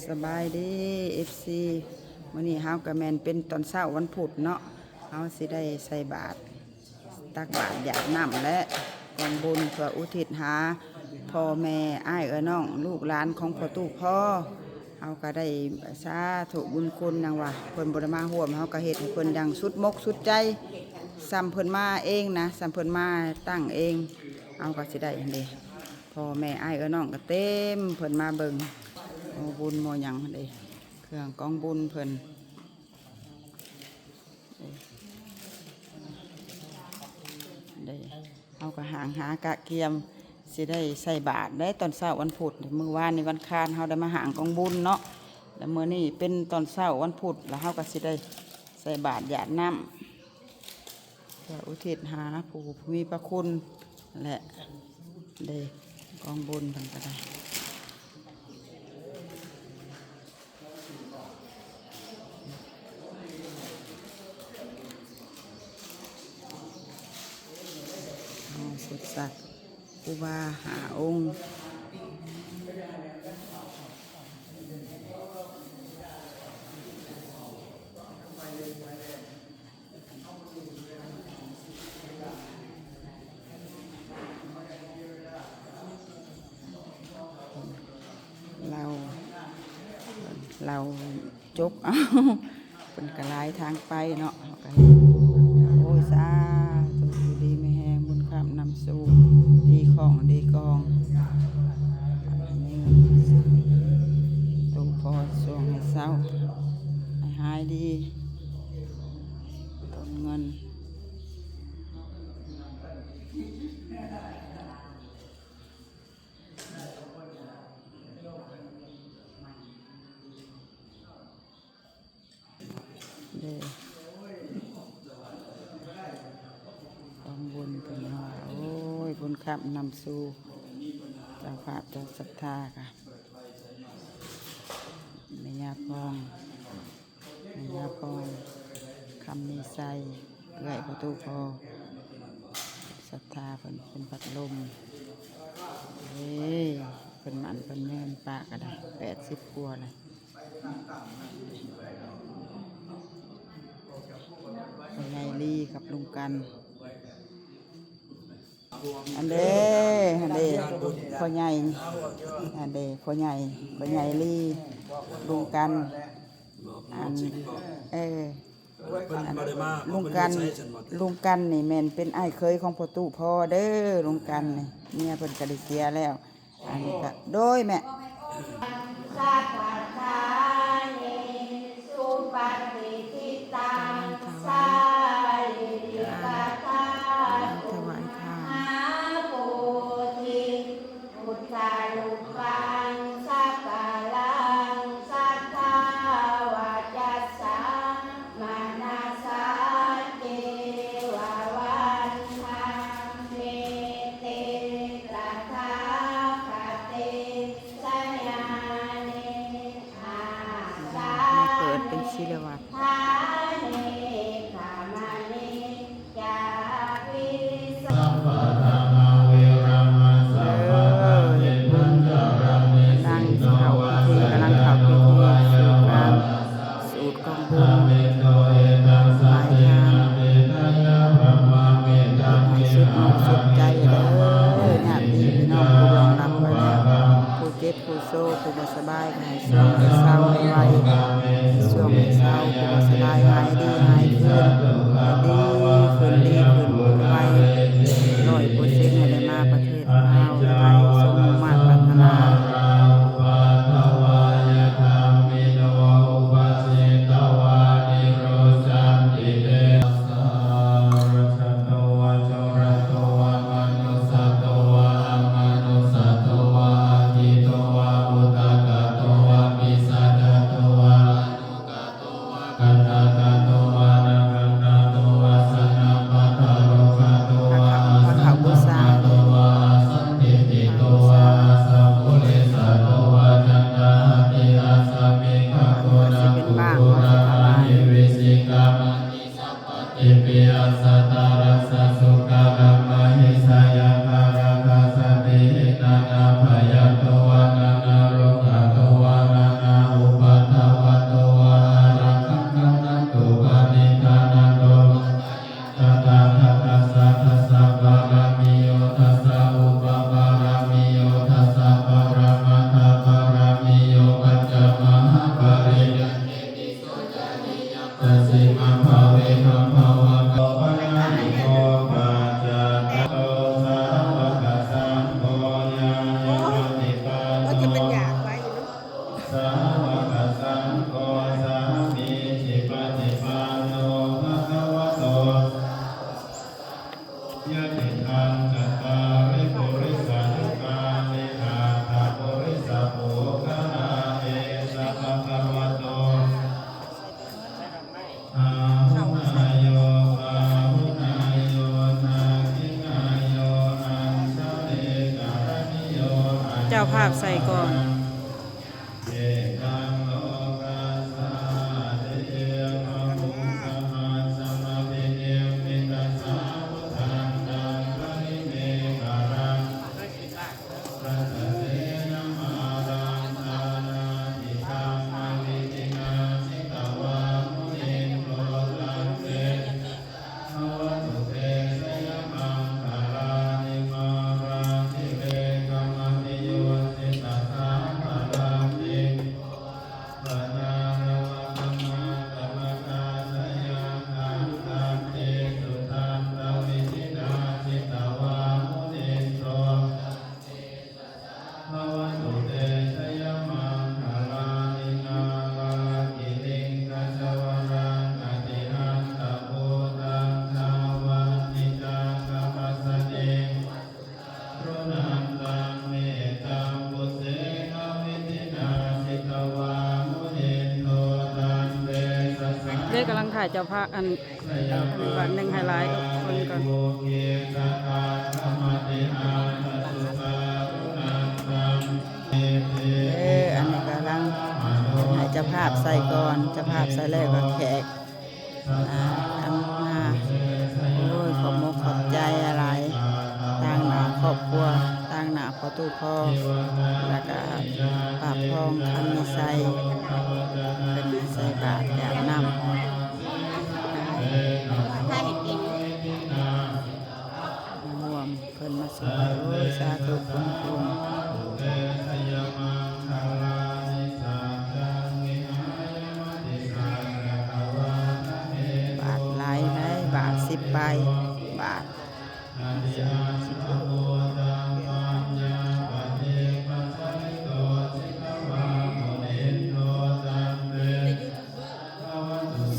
สบายดีเอฟซีมื้อนี้เฮาก็แม่นเป็นตอนเช้าวันพุธเนาะเฮาสิได้ใส่บาตรตักบาตรหยาดน้ำและกองบุญเพื่ออุทิศหาพ่อแม่อ้ายน้องลูกหลานของพ่อตู่พ่อเฮาก็ได้สาธุบุญคุณนางว่าเพิ่นบ่ได้มาร่วมเฮาก็เฮ็ดให้เพิ่นดังสุดมกสุดใจซ้ำเพิ่นมาเองนะซ้ำเพิ่นมาตั้งเองเฮาก็สิได้อันนี้พ่อแม่อ้ายน้องก็เต็มเพิ่นมาเบิ่งโมบุญโมหยังเด้เครื่องกองบุญเพิ่นเด้เอาก็หางหากะเกียมสิได้ใส่บาตรได้ตอนเช้าวันพุธมื้อวานในวันคานเฮาได้มาหางกองบุญเนาะแล้วมื้อนี้เป็นตอนเช้าวันพุธแล้วเฮาก็สิได้ใส่บาตรหยาดน้ำเพื่ออุทิศหาผู้มีพระคุณและเด้กองบุญเพิ่นก็ได้สุดสักครูบาหาองค์เราจกเอาเป็นกระไรทางไปเนาะโอ้ยสาธุดีไม่แห้งบุญคำนำสู่ดีของดีกองตู่พอส่วงให้เศร้าให้หายดีต้นเงินเด้กองบุญเป็นหอโอ้ยบุญคำนำสู่เจ้าภาพเจ้าศรัทธาค่ะแม่ย่าพองคำมีไซเกลื่อยประตูพอศรัทธาเป็นพัดลมเฮ้ยเป็นมันเป็นเงินปากก็ได้80 กว่าเลยพ่อใหญ่ลีกับลุงกันอันเด้พ่อใหญ่อันเด้พ่อใหญ่ลีลุงกันอันลุงกันนี่แม่นเป็นไอ้เคยของพ่อตู่พ่อเด้อลุงกันนี่เมียเพิ่นก็ได้เสียแล้วอันนี้ก็โดยแม่ศิลวัฒน์สูตรกองบุญหลายทางให้สุดใจเด้อญาติพี่น้องผู้รองรับไปแล้วผู้เจ็บผู้โศกผู้บ่สบายให้ช่วงให้เศร้าให้ไวช่วงให้เศร้าผู้บ่สบายหายดีหายขึ้นไว100%ให้ได้มาประเทศลาวไทยสมมาตรปรารถนา าพใส่ก่อนเด็กกำลังถ่ายเจ้าภาพอันวันหนึ่งไฮไลท์คนก่อนอันนี้กำลังให้เจ้าภาพใส่ก่อนเจ้าภาพใส่แล้วก็แขกทำมาโอ้ยขอบมกขอบใจอะไรตั้งหน้าครอบครัวตั้งหน้าพ่อตู้พ่อแล้วก็ปากพองคันมีใส่เป็นใส่บาตรอย่างน้ำรวมเพิ่นมาสวยโอ้ยสาธุคุณบาทหลายได้บาท10 ใบบาท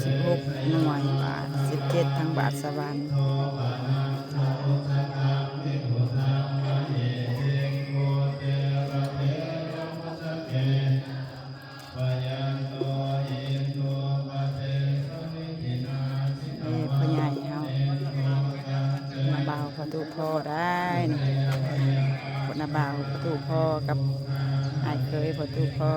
16 หน่วยบาท17ทั้งบาทสวรรค์พ่อใหญ่เฮามาบ่าวประตูพ่อได้นี่คนมาบ่าวประตูพ่อกับอ้ายเคยประตูพ่อ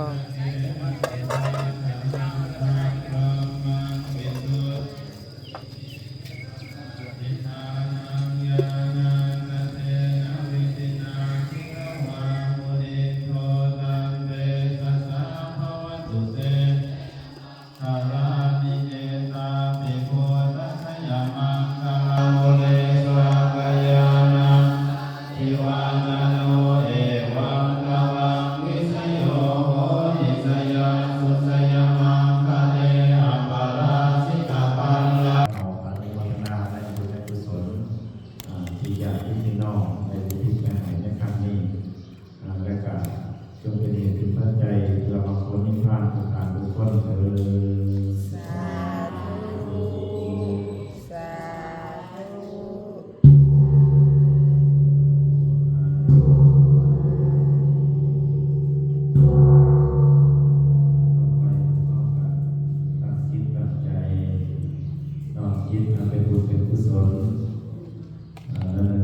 คิดเป็นบุญเป็นกุศล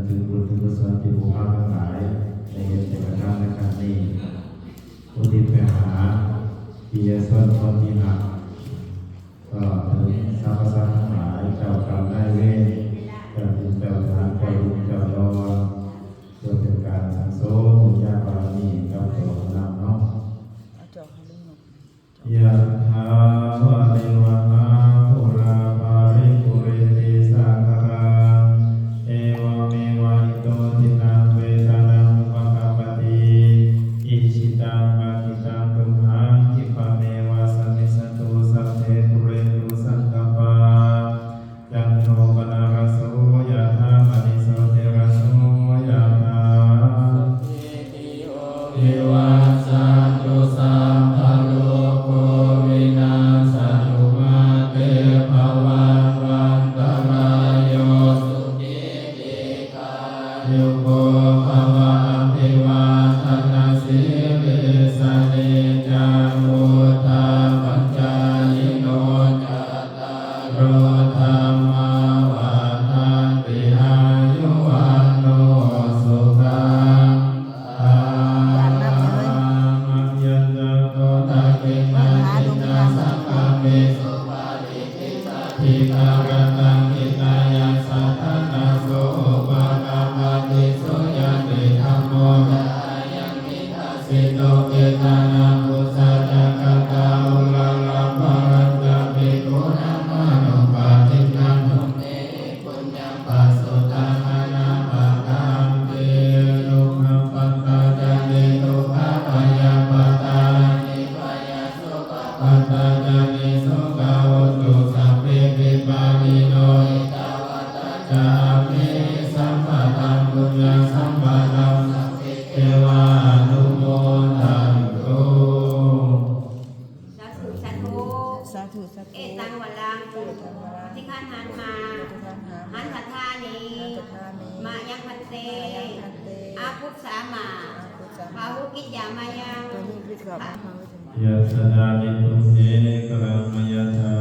ถึงบุญถึงกุศลที่บุพเพทั้งหลายในเหตุการณ์ในครั้งนี้อุทิศไปหาปิยชนคนที่หักก็ถึงสรรพสัตว์ทั้งหลายเจ้ากรรมนายเวรเจ้าบุญเจ้าทานเจ้าบุญเจ้ายอเพื่อเป็นการสังโสมญาบารมีกับตัวนำเนาะยะถาวะริวหาปุราภาริปุเรติสาคารังเอวเมวะอิโตทินังเวทานังอุปกัปปติอิชิตังปฏิตังตุมหังคิปะเมวะสมิสตุสัพเพปุเรตุสังกปาจันโทปนารโสยะถามณิโสเทระโสยะถาเทวะสันตุสัพพะโลกวินาศตุมา งหันมา หันทัทานีมายังพันเตอาพุทธสามาพาหุกิจยามายัง ยะสดานิตุเอกรัมมยตา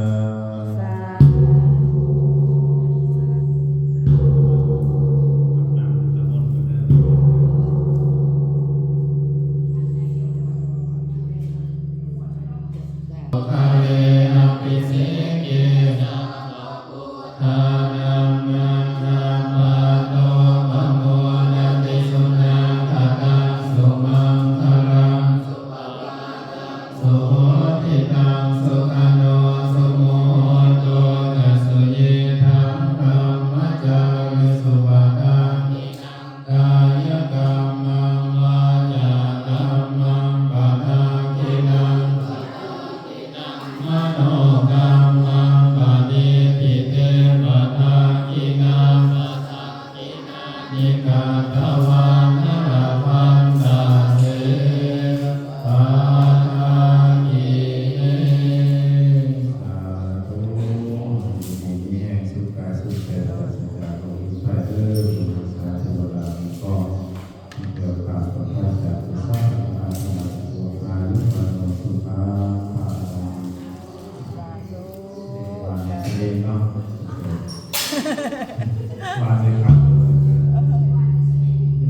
ว่าเลยครับ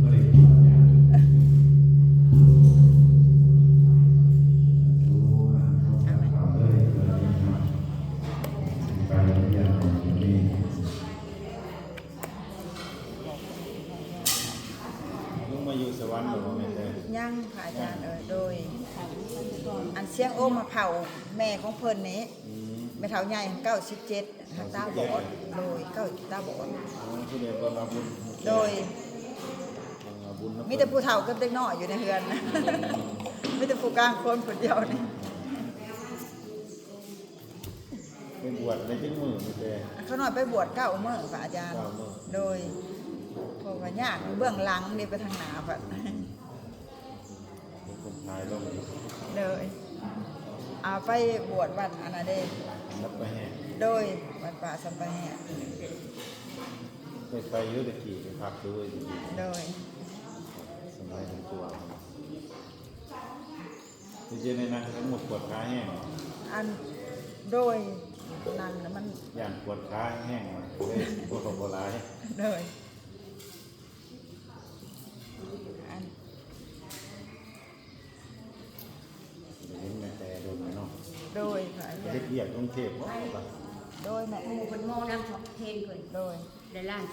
ไม่ได้กินอย่างดูเอาเลยนะไปเรียนของนี่ลุงมาอยู่สวรรค์หรือไม่ได้ ย่างพระอาจารย์โดย อันเสียงโอมมาเผาแม่ของเพิ่นนี้แม่เฒ่าใหญ่97ตาบอดโดยตาบอด ผู้เดียวก็มาบุญ โดย มาบุญ มีแต่ผู้เฒ่ากับเด็กน้อยอยู่ในเฮือนนะ มีแต่ผู้กลางคนคนเดียวนี่ เป็นบวชในที่มือไม่ได้ เขาน้อยไปบวช9 มื้อพระอาจารย์ 9 มื้อ โดยเพราะว่ายากเบื้องหลังนี่ไปทางหน้าพระ เป็นคนท้ายลง เลยเอาไปบวชวันอันนั้นเด้ รับไปแห่ โดยวัดป่าสัมปะแห่ ไปเยอะตะกี้ไปพักด้วย โดย สบายทั้งตัวจริงๆในนั้นทั้งหมดปวดขาแห้ง อันโดยนั่นน่ะมัน อย่างปวดขาแห้งมาเลยปวดโบราณ โดยอัน เห็นแต่โดนเนาะ โดยพระอาจาร เด็ก ย์ เรียกกรุงเทพว่า โดยแม่ หมู่เป็นโมน้ำช็อกเทนเพิ่น โดย ได้ล้าน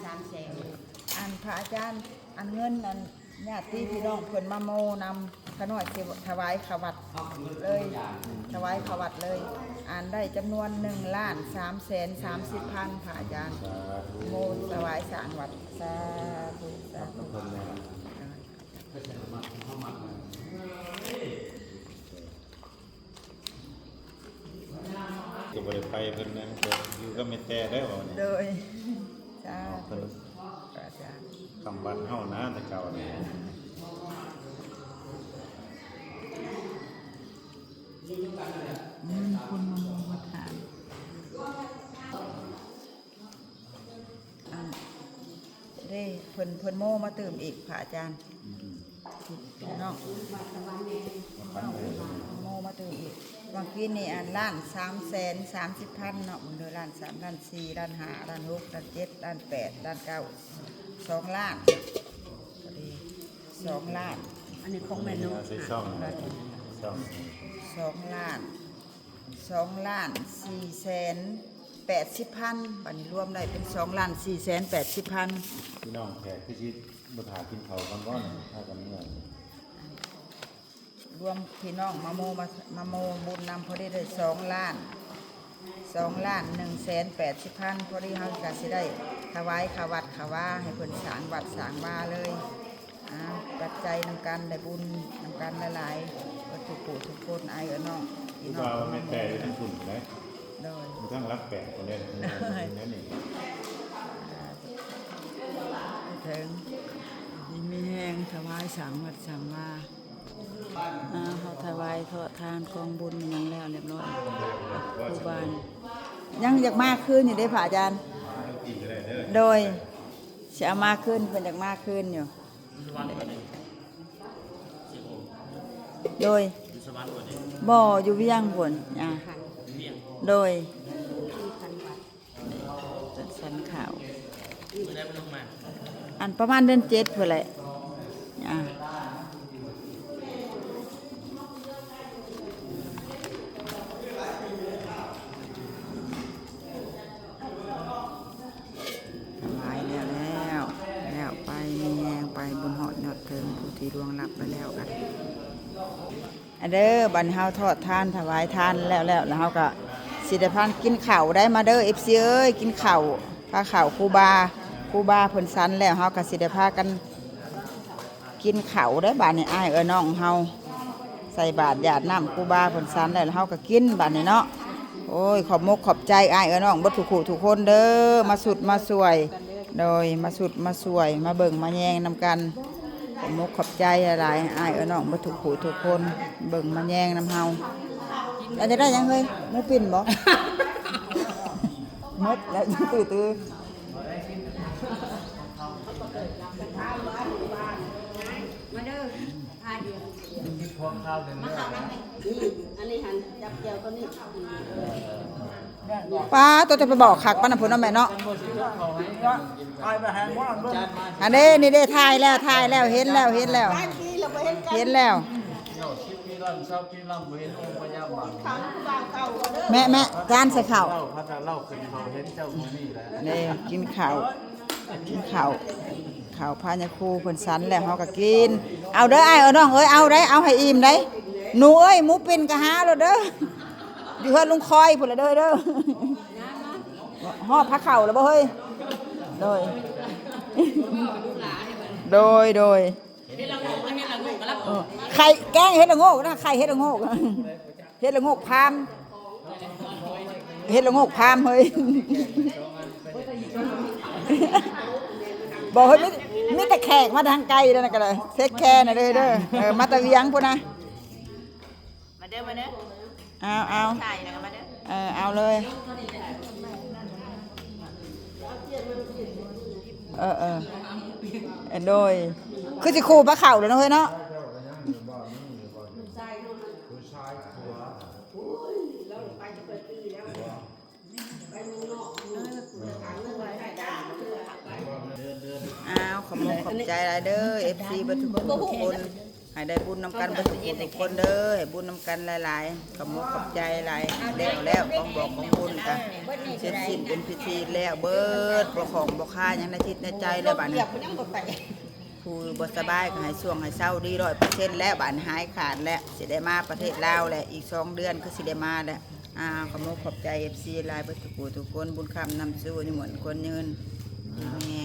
300,000 อันพระอาจารย์อันเงินอันญาติพี่น้องเพิ่นมาโมนำขนอยสิถวายขวัดเลยถวายขวัดเลย อ่านได้จำนวน1,330,000พระอาจารย์โมถวายสร้างวัดสาธุสาธุ คนเนี่ยก็บริไปเพิ่นนั่นก็อยู่ก็ไม่แต่ได้บ่เนี่ย โดยสา เพิ่ ธุ น พระอาจารย์ คำบันเฮานะแต่เก่าเนี่ย คุณมาโมมาถามอันเด้เพิ่นโมมาเติมอีกพระอาจารย์พี่น้อง ปันเลย โมมาเติมอีกบางทีนี่อันล้าน330,000เนาะมันเด้อล้าน3ล้าน4ล้าน5ล้าน6ล้าน7ล้าน8ล้าน9 2 ล้านพอดี2 ล้าน อันนี้ของแม่นก ใส่ช่องช่อง 2,480,000บัดนี้รวมได้เป็น2,480,000 พี่น้องแขกที่ชิดบุถากินเขากันก้อนถ้ากันเมื่อ รวมพี่น้องมาโมบุญนำพอดีได้2,180,000พอดีเฮาก็สิได้ถวายขาวัดขาว่าให้เพิ่นสร้างวัดสร้างว่าเลยปัจจัยนำกันได้บุญนำกันหลายๆวัตถุปู่ทุกคนไอ้น้องพี่ คือ น้อง ว่าไม่แต่ทั้งคุณนะ โดย มีทั้งรักแปะคนเล่นนั่นนี่ ถึงมีแห้งถวายสามวัดสามว่าเขาถวายทอดทานกองบุญอย่างแล้วเรียบร้อยครูบาล ยังอยากมากขึ้นอยู่ได้อพระอาจารย์โดยจะเอามากขึ้นเป็นอยากมากขึ้นอยู่โดยบ่ออยู่เวียงพุ่นโดยสันข่าวอันประมาณเดือน7พุ่นแหละแล้วไปมีแยงไปบนหอดยอดเทิงผู้ที่ดวงรับไปแล้วกันอันเด้อบันเฮาทอดทานถวายทานแล้วเฮาก็สิได้พานกินข้าวได้มาเด้อ FC เอ้ยกินข้าวพาข้าวครูบาเพิ่นสันแล้วเฮาก็สิได้พากันกินข้าวได้อบาดนี้อ้ายน้องเฮาใส่บาตรหยาดน้ำครูบาเพิ่นสันแล้วเฮาก็กินบาดนี้เนาะโอ้ยขอบมกขอบใจอ้ายน้องบ่ทุกคู่ทุกคนเด้อมาสุดมาสวยโดยมาสุดมาสวยมาเบิ่งมาแยงนำกันขอบมกขอบใจหลายอ้ายน้องบ่ทุกคู่ทุกคนเบิ่งมาแยงนำเฮาอันจะได้ยังเฮ้ยหมูปิ้นบ่หมดแล้วตื้อมาเด้อพาเดียวมาเข้าน้ำไหมอันนี้หันจับเจียวตัวนี้ป้าตัวจะไปบอกขักป้าน้ำพุน้ำแม่เนาะอันนี้นี่ได้ถ่ายแล้วเห็นแล้วแม่จานใส่ข้าวนี่กินข้าวพาญาคูเพิ่นสันแล้วเฮาก็กินเอาเด้ออ้ายน้องเอ้ยเอาได้เอาให้อิ่มได้หนูเอ้ยหมูปิ้นก็หาแล้วเด้ออยู่เฮือนลุงคอยพุ่นละเด้อฮอดพระเข่าแล้วบ่เฮ้ยโดยไข่แกงเฮ็ดละโงกนะไข่เฮ็ดละโงกพามเฮ้ยบอกเฮ้ยมีแต่แขกมาทางไกลแล้วนะก็เลยเทคแคร์น่ะเด้อมาตะเวียงพุ่นนะมาเด้อเอาใช่แล้วก็มาเด้อเอาเลยโดยคือสิคู่พระเข่าแล้วเนาะเฮ้ยเนาะขอบคุณขอบใจหลายเด้อ FC บัดทุกคนให้ได้บุญนำกันบัดทุกคนเด้อให้บุญนำกันหลายๆขอบคุณขอบใจหลายแล้วของบอกของบุญกันเสร็จสิ้นเป็นพิธีแล้วเบิดบ่ของบ่ค่ายังในจิตในใจแล้วบัดนี้ผู้บ่สบายก็ให้ช่วงให้เศร้าดี 100% แล้วบัดหายขาดแล้วสิได้มาประเทศลาวแล้วอีก2 เดือนก็สิได้มาแล้วขอบคุณขอบใจ FC หลายบัดทุกคนบุญคำนำสู่อยู่เหมือนคนยืนแม่